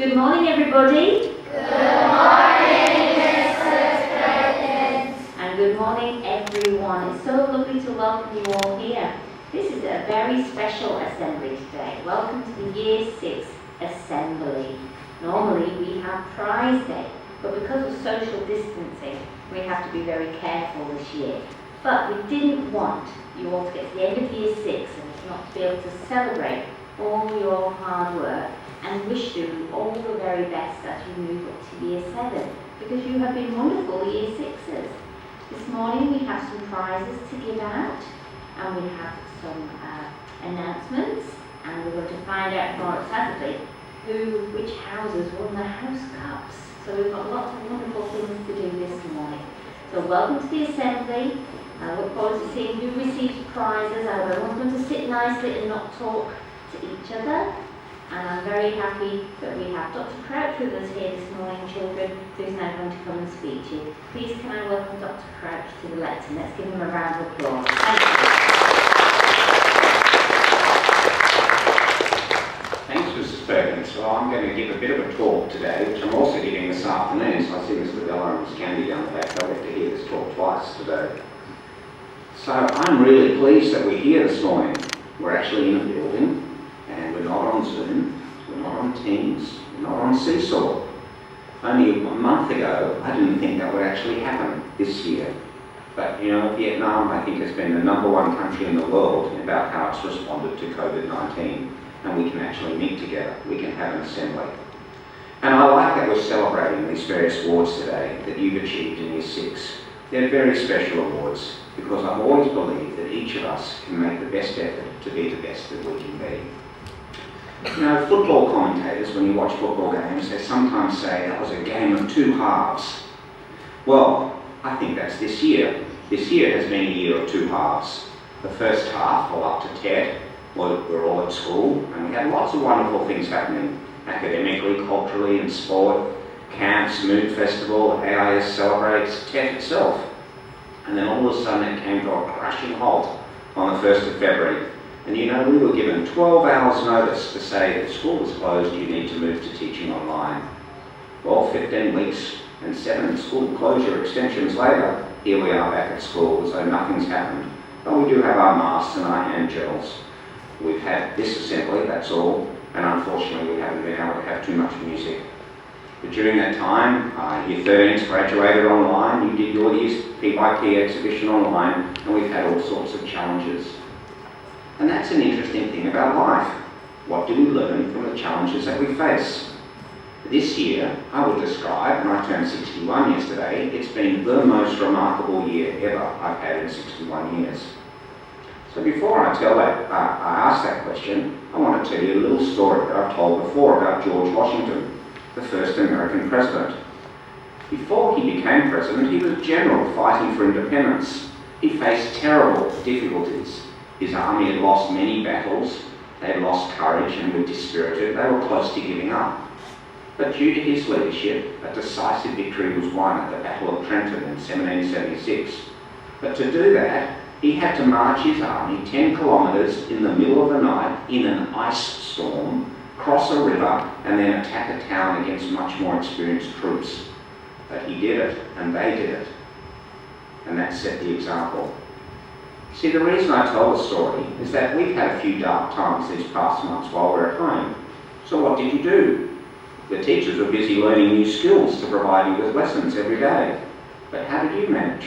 Good morning, everybody. Good morning, Mrs. Perkins. And good morning, everyone. It's so lovely to welcome you all here. This is a very special assembly today. Welcome to the Year 6 Assembly. Normally we have prize day, but because of social distancing, we have to be very careful this year. But we didn't want you all to get to the end of Year 6 and not to be able to celebrate all your hard work and wish you all the very best as you move up to Year 7, because you have been wonderful Year 6s. This morning we have some prizes to give out, and we have some announcements, and we're going to find out more excitedly which houses won the house cups. So we've got lots of wonderful things to do this morning. So welcome to the assembly. I look forward to seeing who receives prizes. I want them to sit nicely and not talk to each other. And I'm very happy that we have Dr. Crouch with us here this morning, children, who's now going to come and speak to you. Please can I welcome Dr. Crouch to the lectern. Let's give him a round of applause. Thank you. Thanks, Mrs. Perkins. Well, I'm going to give a bit of a talk today, which I'm also giving this afternoon. So I see Mr. Bella and Miss Candy down the back. I'll get to hear this talk twice today. So I'm really pleased that we're here this morning. We're actually in a building. And we're not on Zoom, we're not on Teams, we're not on Seesaw. Only a month ago, I didn't think that would actually happen this year. But you know, Vietnam, I think, has been the #1 country in the world about how it's responded to COVID-19. And we can actually meet together, we can have an assembly. And I like that we're celebrating these various awards today that you've achieved in Year 6. They're very special awards, because I've always believed that each of us can make the best effort to be the best that we can be. You know, football commentators, when you watch football games, they sometimes say that was a game of two halves. Well, I think that's this year. This year has been a year of two halves. The first half, well, up to TED, we're all at school, and we had lots of wonderful things happening, academically, culturally, in sport, camps, Mood Festival, AIS celebrates, TED itself. And then all of a sudden it came to a crashing halt on the 1st of February. And you know, we were given 12 hours notice to say that school was closed, you need to move to teaching online. Well, 15 weeks and 7 school closure extensions later, here we are back at school as though nothing's happened. But we do have our masks and our hand gels. We've had this assembly, that's all, and unfortunately we haven't been able to have too much music. But during that time, Year 13s graduated online, you did your year's P.Y.P. exhibition online, and we've had all sorts of challenges. And that's an interesting thing about life. What do we learn from the challenges that we face? This year, I would describe, and I turned 61 yesterday, it's been the most remarkable year ever I've had in 61 years. So before I ask that question, I want to tell you a little story that I've told before about George Washington, the first American president. Before he became president, he was a general fighting for independence. He faced terrible difficulties. His army had lost many battles, they had lost courage and were dispirited, they were close to giving up. But due to his leadership, a decisive victory was won at the Battle of Trenton in 1776. But to do that, he had to march his army 10 kilometres in the middle of the night in an ice storm, cross a river, and then attack a town against much more experienced troops. But he did it, and they did it. And that set the example. See, the reason I tell the story is that we've had a few dark times these past months while we're at home. So what did you do? The teachers were busy learning new skills to provide you with lessons every day. But how did you manage?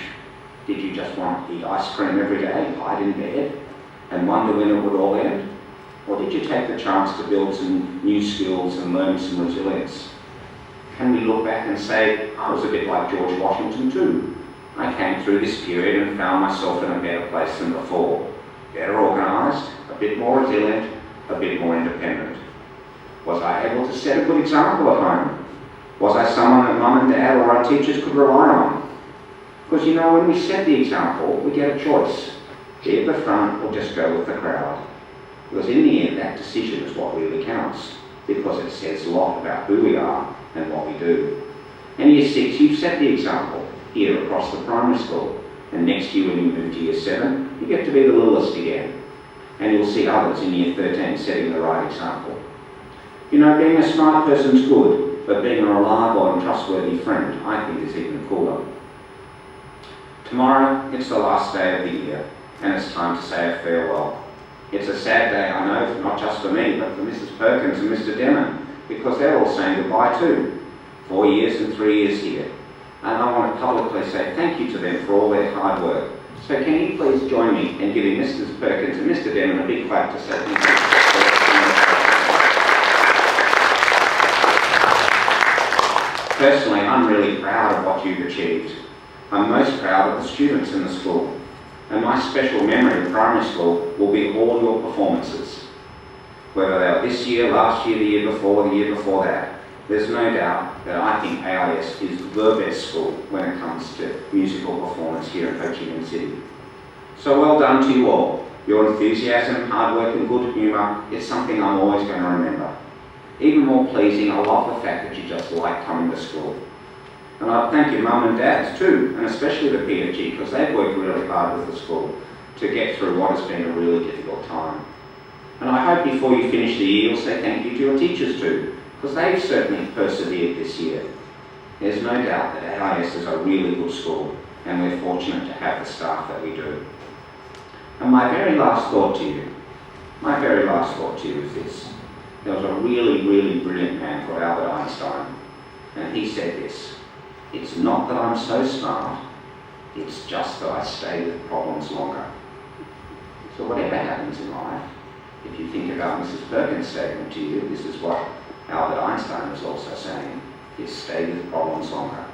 Did you just want to eat ice cream every day, hide in bed, and wonder when it would all end? Or did you take the chance to build some new skills and learn some resilience? Can we look back and say, I was a bit like George Washington too? I came through this period and found myself in a better place than before. Better organised, a bit more resilient, a bit more independent. Was I able to set a good example at home? Was I someone that Mum and Dad or our teachers could rely on? Because you know, when we set the example, we get a choice. Be at the front or just go with the crowd. Because in the end, that decision is what really counts. Because it says a lot about who we are and what we do. In Year 6, you've set the example here across the primary school. And next year when you move to Year 7, you get to be the littlest again. And you'll see others in Year 13 setting the right example. You know, being a smart person's good, but being a reliable and trustworthy friend, I think, is even cooler. Tomorrow, it's the last day of the year, and it's time to say a farewell. It's a sad day, I know, not just for me, but for Mrs. Perkins and Mr. Demon, because they're all saying goodbye too. 4 years and 3 years here. And I want to publicly say thank you to them for all their hard work. So can you please join me in giving Mrs. Perkins and Mr. Demon a big clap to say thank you. Personally, I'm really proud of what you've achieved. I'm most proud of the students in the school. And my special memory of primary school will be all your performances. Whether they were this year, last year, the year before that. There's no doubt that I think AIS is the best school when it comes to musical performance here in Ho Chi Minh City. So well done to you all. Your enthusiasm, hard work and good humour is something I'm always going to remember. Even more pleasing, I love the fact that you just like coming to school. And I thank your mum and dads too, and especially the PFG, because they've worked really hard with the school to get through what has been a really difficult time. And I hope before you finish the year you'll say thank you to your teachers too, because they've certainly persevered this year. There's no doubt that AIS is a really good school, and we're fortunate to have the staff that we do. And my very last thought to you is this. There was a really, really brilliant man called Albert Einstein, and he said this: "It's not that I'm so smart, it's just that I stay with problems longer." So whatever happens in life, if you think about Mrs. Perkins' statement to you, this is what Albert Einstein was also saying, is stay with problems longer.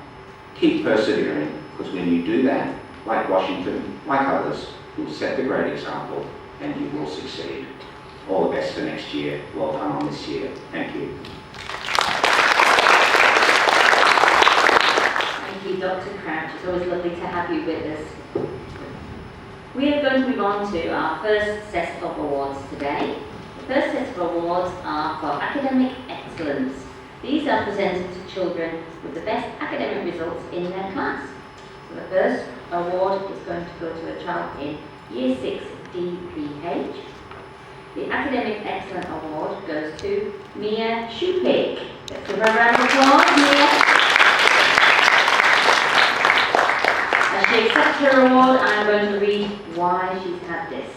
Keep persevering, because when you do that, like Washington, like others, you'll set the great example and you will succeed. All the best for next year. Well done on this year. Thank you. Thank you, Dr. Crouch. It's always lovely to have you with us. We are going to move on to our first set of awards today. The first set of awards are for academic excellence. These are presented to children with the best academic results in their class. So the first award is going to go to a child in Year 6 DPH. The Academic Excellence Award goes to Mia Shupik. Let's give her a round of applause, Mia. As she accepts her award, I'm going to read why she's had this.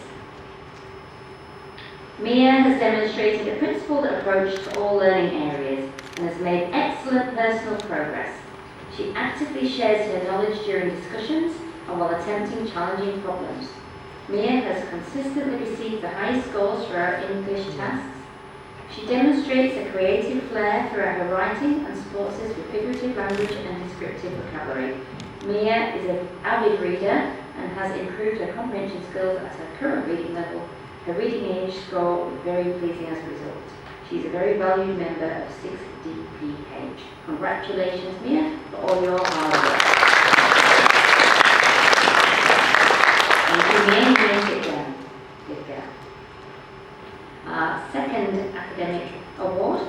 Mia has demonstrated a principled approach to all learning areas and has made excellent personal progress. She actively shares her knowledge during discussions and while attempting challenging problems. Mia has consistently received the highest scores for her English tasks. She demonstrates a creative flair throughout her writing and supports us with figurative language and descriptive vocabulary. Mia is an avid reader and has improved her comprehension skills at her current reading level. Her reading age score was very pleasing as a result. She is a very valued member of 6DPH. Congratulations, Mia, for all your hard work. Thank you, Mia. You can sit down. Good girl. Our second academic award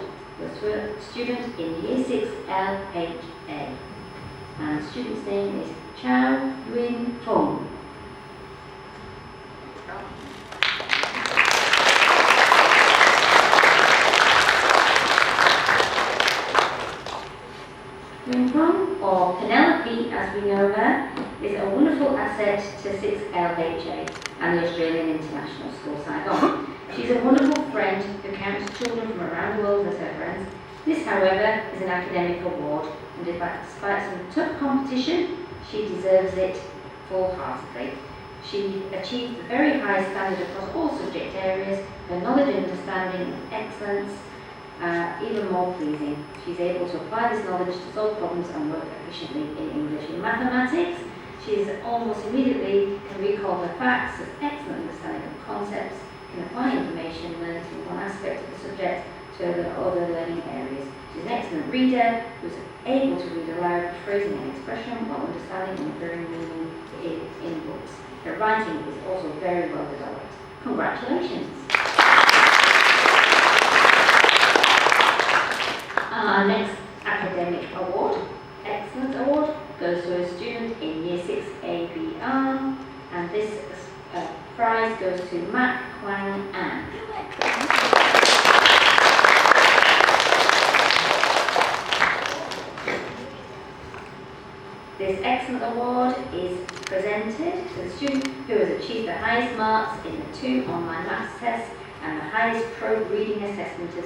was to a student in Year 6 LHA. And the student's name is Chow Yuen Fong. Yuen Fong, or Penelope as we know her, is a wonderful asset to 6 LHA and the Australian International School Saigon. She's a wonderful friend who counts children from around the world as her friends. This, however, is an academic award, and despite some tough competition, she deserves it full-heartedly. She achieved a very high standard across all subject areas. Her knowledge and understanding and excellence even more pleasing. She's able to apply this knowledge to solve problems and work efficiently in English. In mathematics, she almost immediately can recall her facts, has excellent understanding of concepts, can apply information learned in one aspect of the subject to other learning areas. She's an excellent reader who's able to read aloud, phrasing and expression while understanding and inferring meaning in books. Her writing is also very well developed. Congratulations! Our next academic award, Excellence Award, goes to a student in Year 6 ABR, and this prize goes to Mac Kwang An. This excellent award is presented to the student who has achieved the highest marks in the 2 online maths tests and the highest probe reading assessment as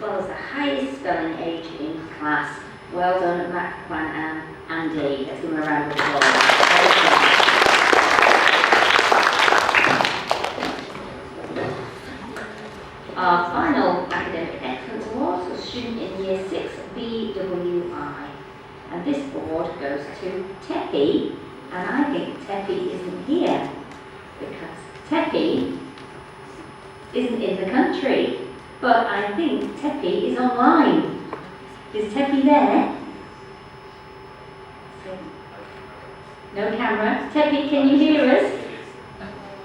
well as the highest spelling age in class. Well done, Mac, Kwan, and Andy. Let's give them a round of applause. Our final Academic Excellence Award was student in Year 6 BWI. And this award goes to Tepi, and I think Tepi isn't here because Tepi isn't in the country, but I think Tepi is online. Is Tepi there? No camera. Tepi, can you hear us?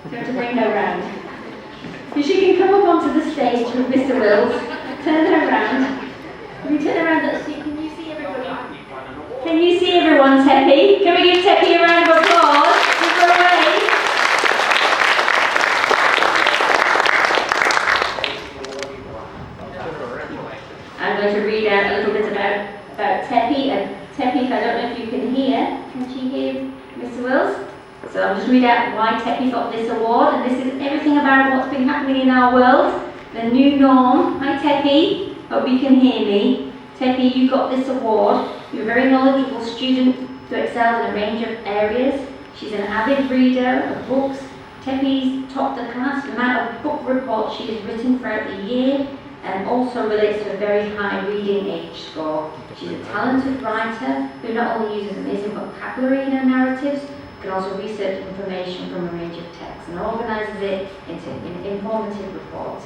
Do you want to bring her round? If she can come up onto the stage with Mr. Wills, turn her around. Can you turn around that she can you see everybody? Can you see everyone, Tepi? Can we give Tepi a round of applause? Give her a wave. I'm going to read out a little bit about Tepi. And Tepi, I don't know if you can hear. Can she hear Mr. Wills? So I'll just read out why Tepi got this award. And this is everything about what's been happening in our world. The new norm. Hi Tepi. Hope you can hear me. Tepi, you got this award. You're a very knowledgeable student who excelled in a range of areas. She's an avid reader of books. Tepi's topped the class. The amount of book reports she has written throughout the year and also relates to a very high reading age score. She's a talented writer who not only uses amazing vocabulary in her narratives, but can also research information from a range of texts and organises it into informative reports.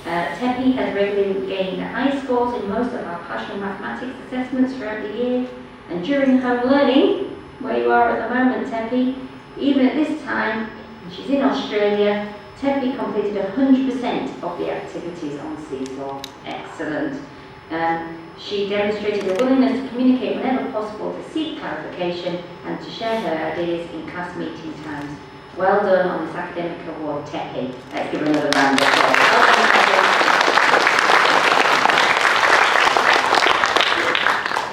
Tepi has regularly gained high scores in most of our partial mathematics assessments throughout the year, and during home learning, where you are at the moment, Tepi, even at this time, she's in Australia, Tepi completed 100% of the activities on Seesaw. Excellent. She demonstrated a willingness to communicate whenever possible, to seek clarification, and to share her ideas in class meeting times. Well done on this academic award, Tepi. Let's give her another round of applause.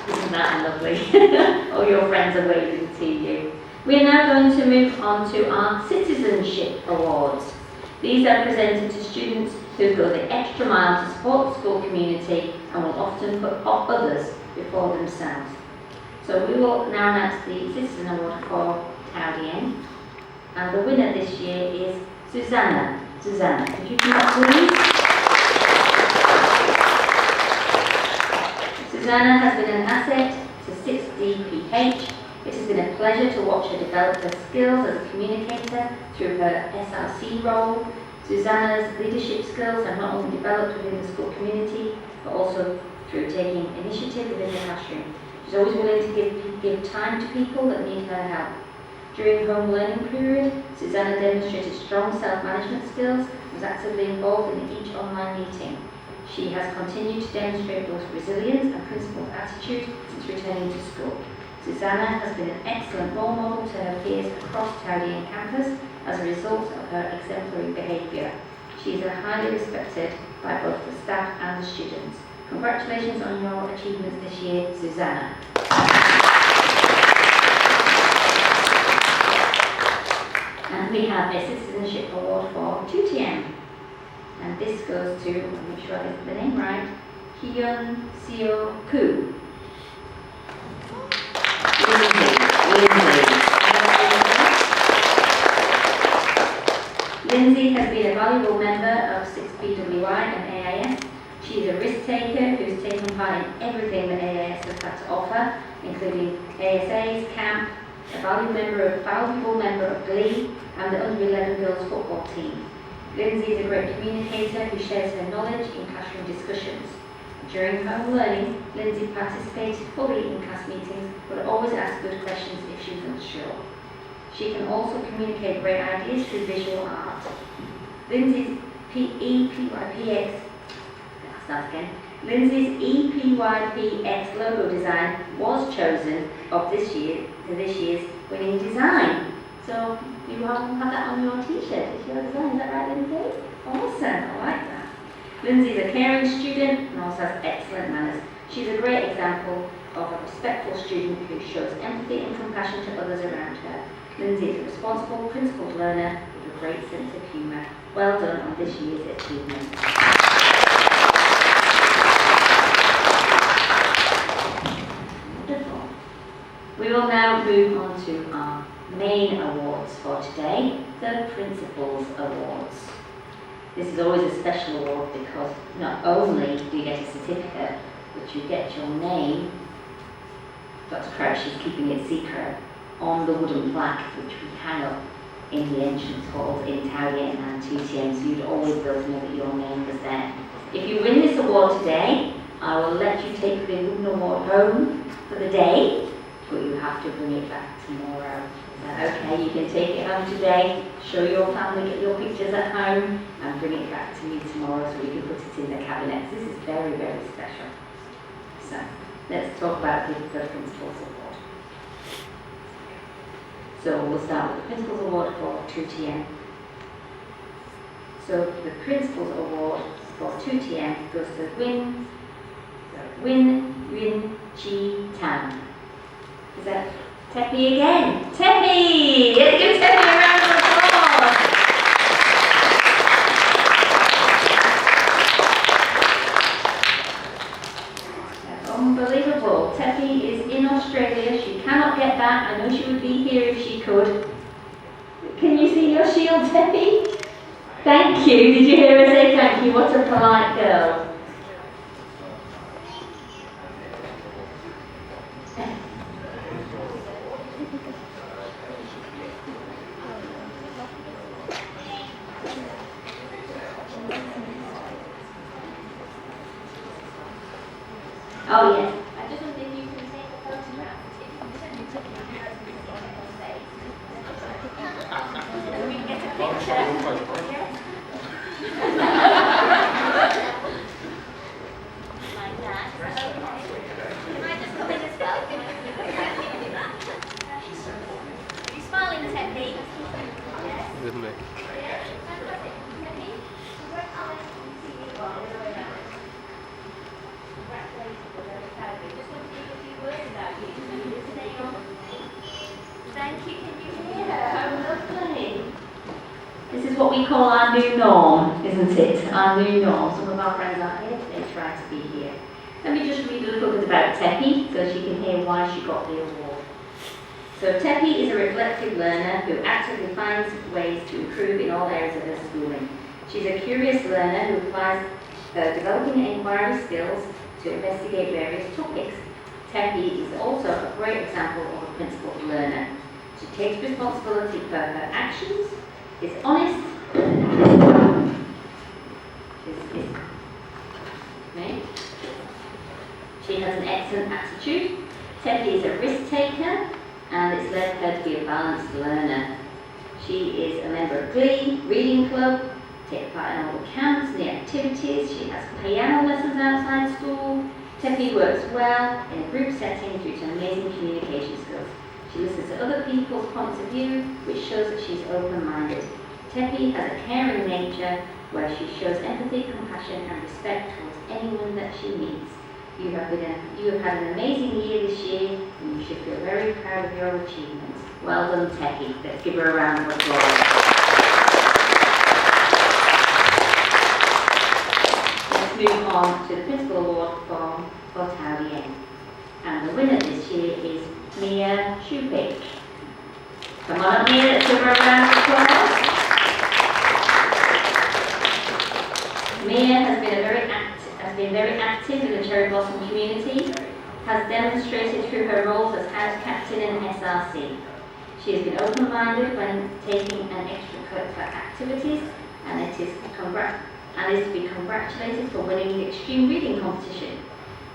Isn't that lovely? All your friends are waving to you. We are now going to move on to our Citizenship Awards. These are presented to students who go the extra mile to support the school community and will often put others before themselves. So we will now announce the Citizen Award for Thao Dien. And the winner this year is Susanna. Susanna, could you come up please? Susanna has been an asset to 6DPH. It has been a pleasure to watch her develop her skills as a communicator through her SRC role. Susanna's leadership skills have not only developed within the school community, but also through taking initiative within the classroom. She's always willing to give time to people that need her help. During home learning period, Susanna demonstrated strong self-management skills and was actively involved in each online meeting. She has continued to demonstrate both resilience and principled attitude since returning to school. Susanna has been an excellent role model to her peers across Thao Dien campus as a result of her exemplary behaviour. She is highly respected by both the staff and the students. Congratulations on your achievements this year, Susanna. And we have a Citizenship Award for Thu Thiem. And this goes to, I'll make sure I get the name right, Hyun Seo Koo. Lindsay has been a valuable member of 6BWI and AIS. She is a risk taker who's taken part in everything that AIS has had to offer, including ASAs, camp, a valuable member of Glee, and the under-11 girls football team. Lindsay is a great communicator who shares her knowledge in classroom discussions. During home learning, Lindsay participated fully in class meetings, but always asked good questions if she was unsure. She can also communicate great ideas through visual art. Lindsay's Lindsay's EPYPX logo design was chosen for this year's winning design. So you all have that on your t-shirt. It's your design, is that right, Lindsay? Awesome, I like that. Lindsay is a caring student and also has excellent manners. She's a great example of a respectful student who shows empathy and compassion to others around her. Lindsay is a responsible, principled learner with a great sense of humour. Well done on this year's achievement. Wonderful. We will now move on to our main awards for today, the Principals Awards. This is always a special award because not only do you get a certificate, but you get your name, Dr. Crouch is keeping it secret, on the wooden plaque which we hang up in the entrance halls in Thao Dien and Thu Thiem, so you'd always be able to know that your name was there. If you win this award today, I will let you take the wooden award home for the day, but you have to bring it back tomorrow. Is that okay? You can take it home today, show your family, get your pictures at home, and bring it back to me tomorrow so we can put it in the cabinet. This is very, very special. So, let's talk about the Principals Award. So we'll start with the Principals Award for Thu Thiem. So the Principals Award for Thu Thiem goes to Win Chi Tan. Is that Tepi again? Tepi! Let's give Tepi a round of applause! Unbelievable. Tepi is in Australia. She cannot get back. I know she would be here if she could. Can you see your shield, Tepi? Thank you. Did you hear her say thank you? What a polite girl. Oh, yes. I just wondered if you can take a photograph. We can get a picture. Like that. Okay. Can I just come in as well? Are you smiling, Tepi? Yes? With me. Yes. Fantastic. Tepi, thank you. Can you hear her? How lovely. This is what we call our new norm, isn't it? Our new norm. Some of our friends aren't here, they try to be here. Let me just read a little bit about Tepi so she can hear why she got the award. So Tepi is a reflective learner who actively finds ways to improve in all areas of her schooling. She's a curious learner who applies her developing inquiry skills to investigate various topics. Tepi is also a great example of a principled learner. She takes responsibility for her actions, is honest, she has an excellent attitude. Tepi is a risk taker, and it's led her to be a balanced learner. She is a member of Glee, Reading Club, takes part in all the camps and the activities. She has piano lessons outside school. Tepi works well in a group setting due to amazing communication skills. She listens to other people's points of view, which shows that she's open-minded. Tepi has a caring nature where she shows empathy, compassion and respect towards anyone that she meets. You have had an amazing year this year and you should feel very proud of your achievements. Well done, Tepi. Let's give her a round of applause. Move on to the Principal Award for Thao Dien. And the winner this year is Mia Shupik. Come on up, Mia, let's give her a round of applause. Mia has been very active in the Cherry Blossom community, has demonstrated through her roles as House Captain and SRC. She has been open-minded when taking an extracurricular activities and is to be congratulated for winning the Extreme Reading Competition.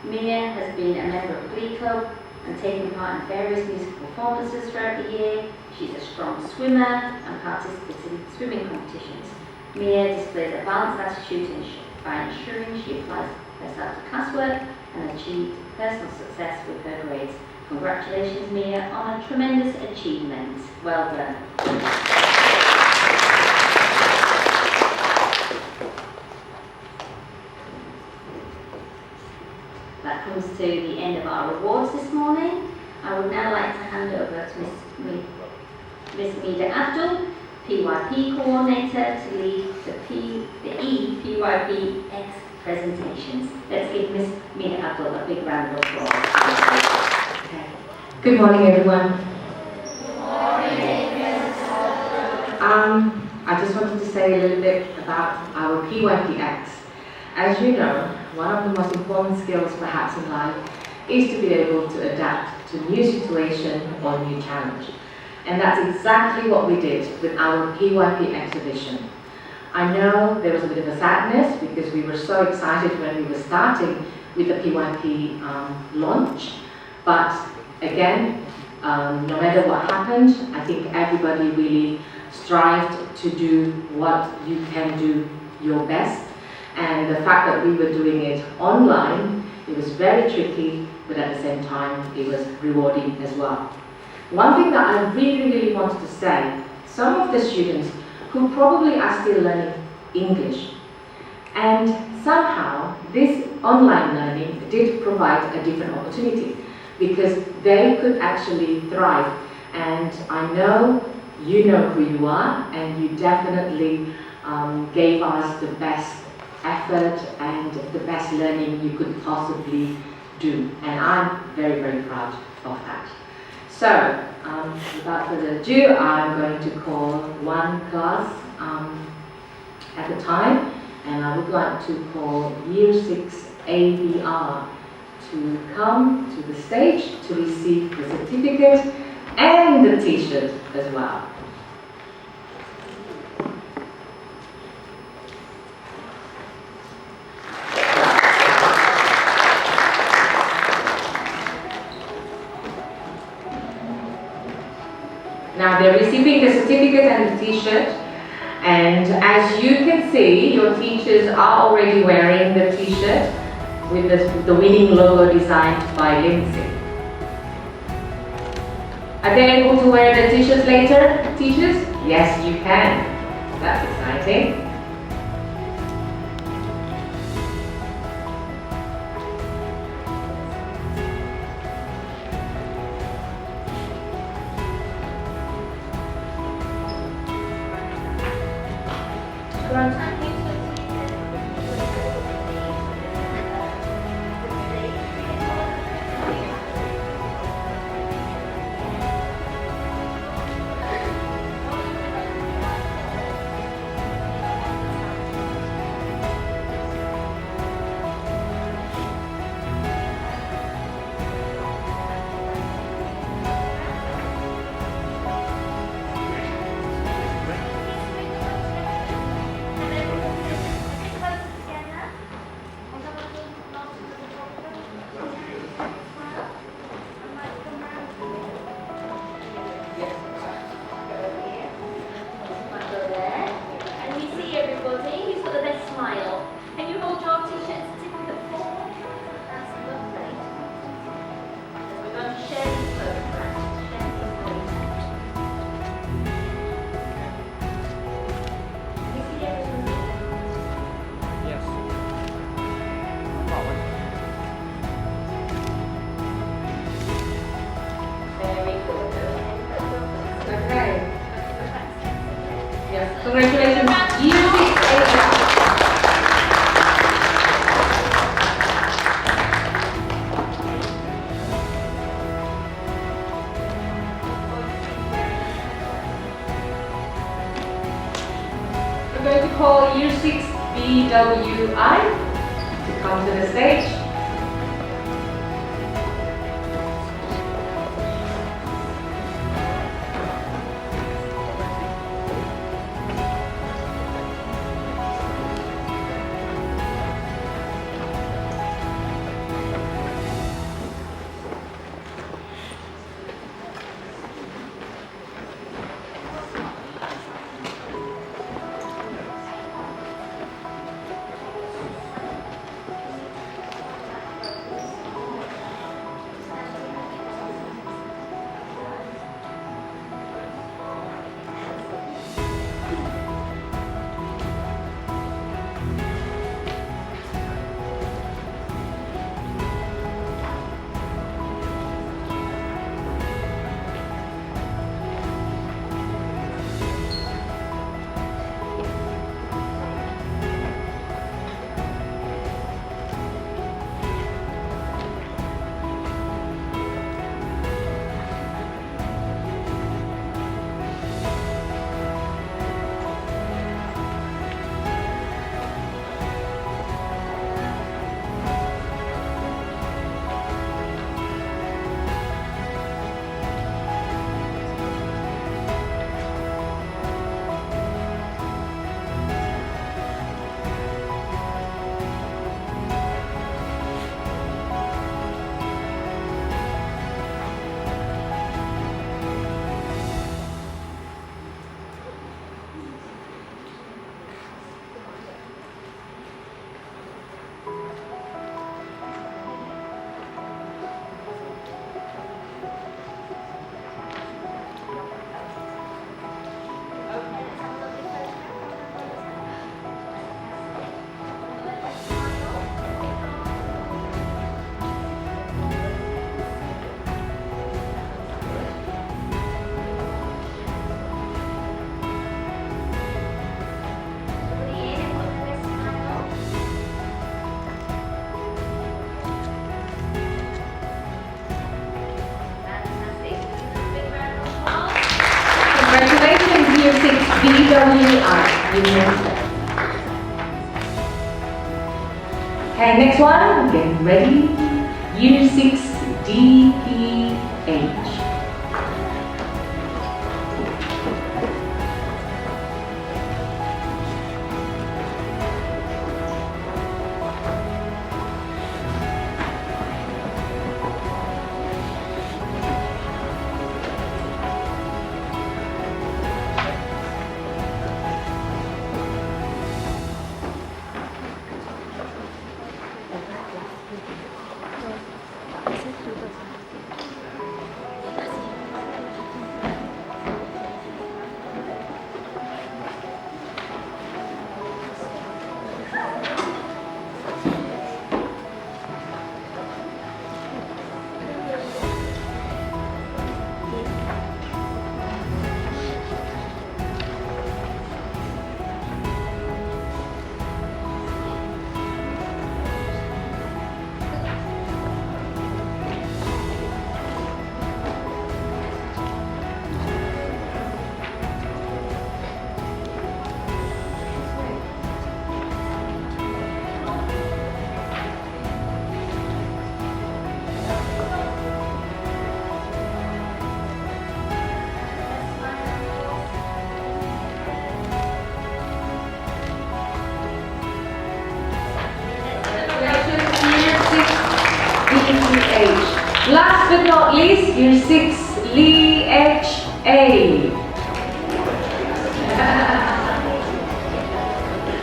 Mia has been a member of Glee Club and taken part in various musical performances throughout the year. She's a strong swimmer and participates in swimming competitions. Mia displays a balanced attitude by ensuring she applies herself to classwork and achieves personal success with her grades. Congratulations, Mia, on a tremendous achievement. Well done. That comes to the end of our awards this morning. I would now like to hand over to Miss Maiden Abdul, PYP Coordinator, to lead the EPYPX presentations. Let's give Miss Maiden Abdul a big round of applause. Okay. Good morning, everyone. I just wanted to say a little bit about our PYPX. As you know, one of the most important skills perhaps in life is to be able to adapt to new situation or new challenge. And that's exactly what we did with our PYP exhibition. I know there was a bit of a sadness because we were so excited when we were starting with the PYP launch, but again, no matter what happened, I think everybody really strived to do what you can do your best. And the fact that we were doing it online, it was very tricky, but at the same time, it was rewarding as well. One thing that I really wanted to say, some of the students who probably are still learning English, and somehow this online learning did provide a different opportunity because they could actually thrive. And I know you know who you are, and you definitely gave us the best effort and the best learning you could possibly do. And I'm very proud of that. So, without further ado, I'm going to call one class at a time, and I would like to call Year 6 ABR to come to the stage to receive the certificate and the t-shirt as well. Now they're receiving the certificate and the t-shirt, and as you can see, your teachers are already wearing the t-shirt with the winning logo designed by Lindsay. Are they able to wear the t-shirts later, teachers? Yes, you can. That's exciting. Congratulations, Year 6 ABR. We're going to call Year 6 BWI to come to the stage. UW are Union. Okay, next one, get ready. Year 6 DPH. Last but not least, Year 6 LHA.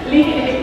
LHA.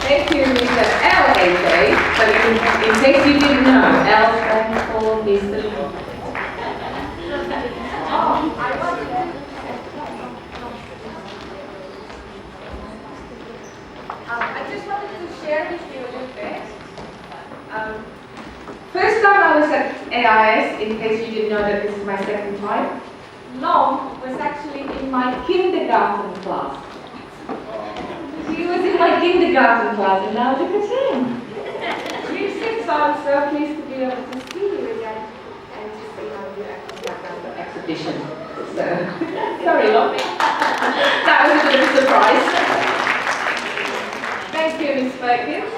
Thank you, Mr. LHA. But in case you didn't know, L stands for Mr. Lee. I just wanted to share with you a little bit. First time I was at AIS, in case you didn't know that this is my second time, Long was actually in my kindergarten class. He was in my kindergarten class, and now look at him. Year 6, so I'm so pleased to be able to see you again and to see how you actually have done the exhibition. So, sorry, Long. That was a bit of a surprise. Thank you, Ms. Perkins.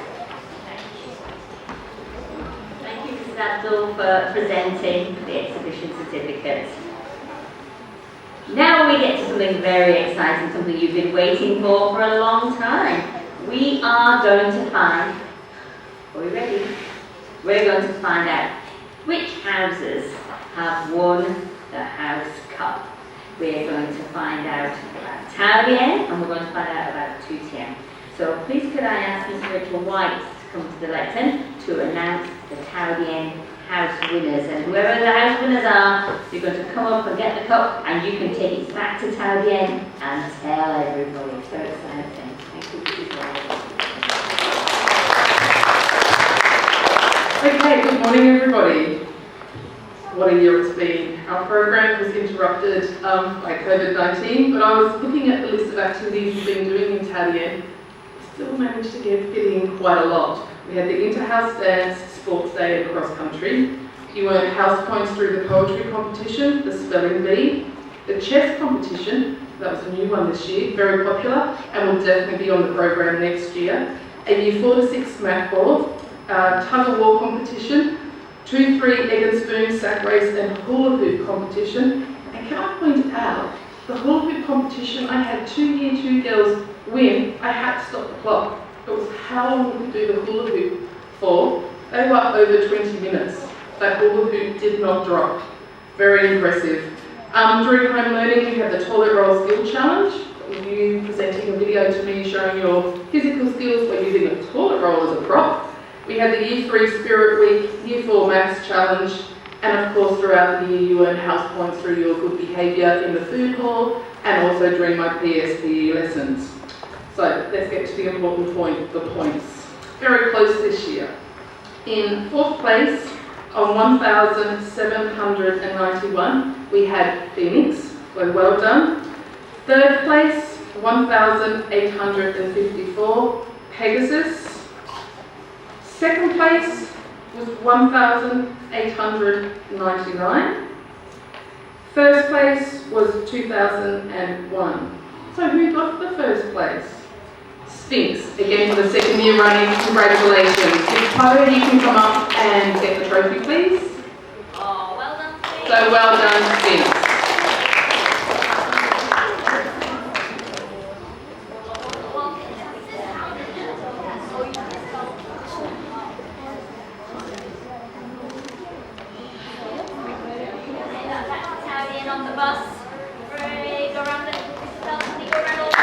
Thank you, Mrs. Abdul, for presenting the exhibition certificates. Now we get to something very exciting, something you've been waiting for a long time. We are going to find, are we ready? We're going to find out which houses have won the House Cup. We're going to find out about Thao Dien, and we're going to find out about Thu Thiem. So please could I ask Mr. Rachel White to come to the lectern to announce the the Thao Dien house winners. And whoever the house winners are, you're going to come up and get the cup, and you can take it back to Thao Dien and tell everybody. So exciting. Thank you, Mrs. Wall. Okay, good morning everybody. What a year it's been. Our program was interrupted by COVID-19, but I was looking at the list of activities we've been doing in Thao Dien. Still managed to fit in quite a lot. We had the inter-house dance, sports day and cross country. You earned house points through the poetry competition, the spelling bee, the chess competition, that was a new one this year, very popular, and will definitely be on the program next year. A Year 4 to 6 math board, tug of war competition, 2-3 egg and spoon sack race and hula hoop competition. And can I point out, the hula hoop competition, I had 2 Year 2 girls win. I had to stop the clock. It was how long we could do the hula hoop for. They were over 20 minutes. That hula hoop did not drop. Very impressive. During home learning, we had the toilet roll skill challenge. You presenting a video to me showing your physical skills by using a toilet roll as a prop. We had the Year 3 Spirit Week, Year 4 Maths Challenge, and of course throughout the year you earn house points through your good behaviour in the food hall and also during my PSPE lessons. So let's get to the important point, the points. Very close this year. In 4th place, on 1,791, we had Sphinx, so well done. 3rd place, 1,854, Pegasus. 2nd place was 1,899. 1st place was 2001. So who got the 1st place? Sphinx, again for the 2nd year running, congratulations. If Chloe, you can come up and get the trophy please. Oh, well done, Sphinx. So well done, Sphinx. Thao Dien on the bus. Hooray, go around the balcony, go around all the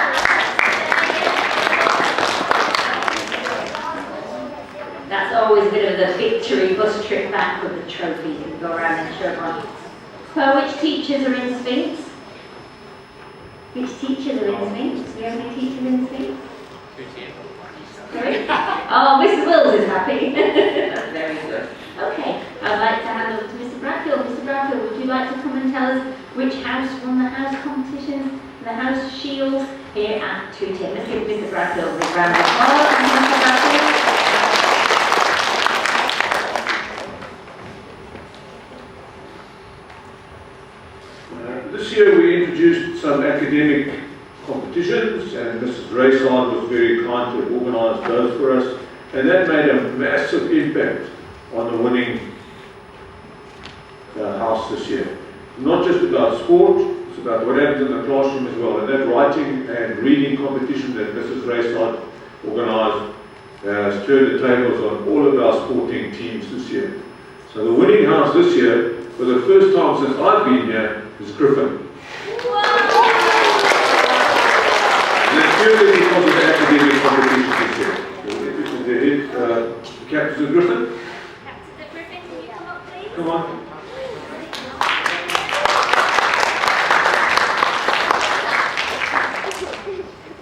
That's always a bit of the victory bus trip back with the trophies and go around and show everyone. So which teachers are in Sphinx? Which teachers are in Sphinx? Do we have any teachers in Sphinx? Sorry? Oh, Mr. Wills is happy. That's very good. Okay, I'd like to hand over to Mr. Bradfield. Mr. Bradfield, would you like to come and tell us which house won the house competitions, the house shield here at Thu Thiem? Let's give Mr. Bradfield a big round of applause. Mr. Bradfield. This year we introduced some academic competitions and Mrs. Raysard was very kind to organise those for us, and that made a massive impact on the winning house this year. Not just about sport, it's about what happens in the classroom as well, and that writing and reading competition that Mrs. Raysard organised has turned the tables on all of our sporting teams this year. So the winning house this year, for the first time since I've been here, is Griffin. And that's purely because of the academic competition this year. The head captain of Griffin. Captain Griffin, can you come up please? Come on.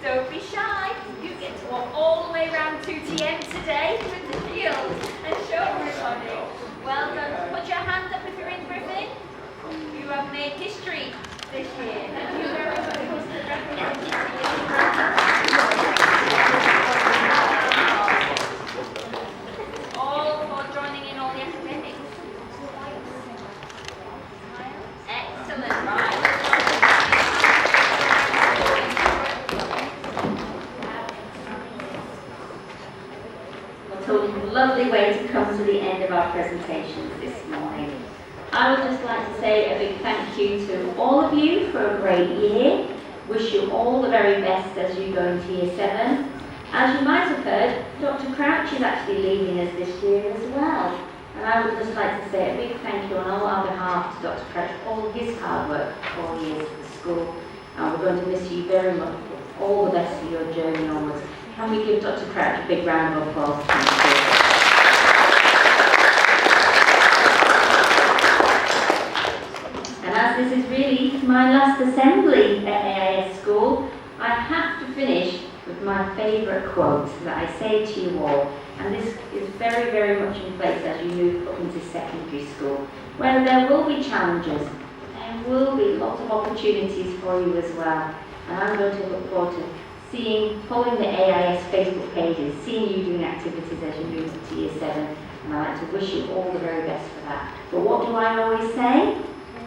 Don't be shy. You get to walk all the way around Thu Thiem today with the shield and show everybody. Well done. Put your hand up if you're in Griffin. You have made history this year. Thank you very much, Mr. Griffin. All for joining in all the academics. Excellent, right. So a lovely way to come to the end of our presentations this morning. I would just like to say a big thank you to all of you for a great year. Wish you all the very best as you go into Year 7. As you might have heard, Dr. Crouch is actually leaving us this year as well. And I would just like to say a big thank you on all our behalf to Dr. Crouch for all his hard work for 4 years at the school. And we're going to miss you very much. All the best for your journey onwards. Can we give Dr. Crouch a big round of applause? Thank you. this is really my last assembly at AIS school, I have to finish with my favourite quote that I say to you all, and this is very, very much in place as you move up into secondary school, where there will be challenges, there will be lots of opportunities for you as well, and I'm going to look forward to following the AIS Facebook pages, seeing you doing activities as you move into Year 7, and I'd like to wish you all the very best for that. But what do I always say?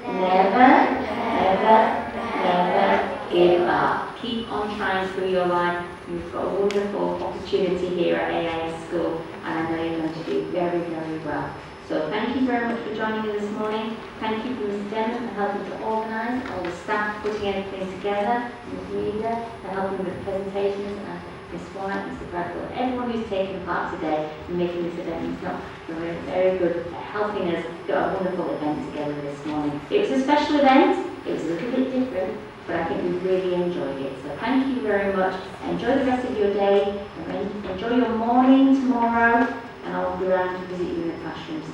Never, never, never give up. Keep on trying through your life. You've got a wonderful opportunity here at AIS School, and I know you're going to do very, very well. So thank you very much for joining me this morning. Thank you for Ms. Denham for helping to organise, all the staff putting everything together, Ms. Reader for helping with the presentations, and Ms. White, Mr. Bradford, everyone who's taken part today in making this event. It's not very, very good at helping us get a wonderful event together this morning. It was a special event, it was a little bit different, but I think we really enjoyed it. So thank you very much. Enjoy the rest of your day, and enjoy your morning tomorrow, and I'll be around to visit you in the classrooms to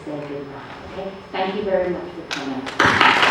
say goodbye. Okay? Thank you very much for coming.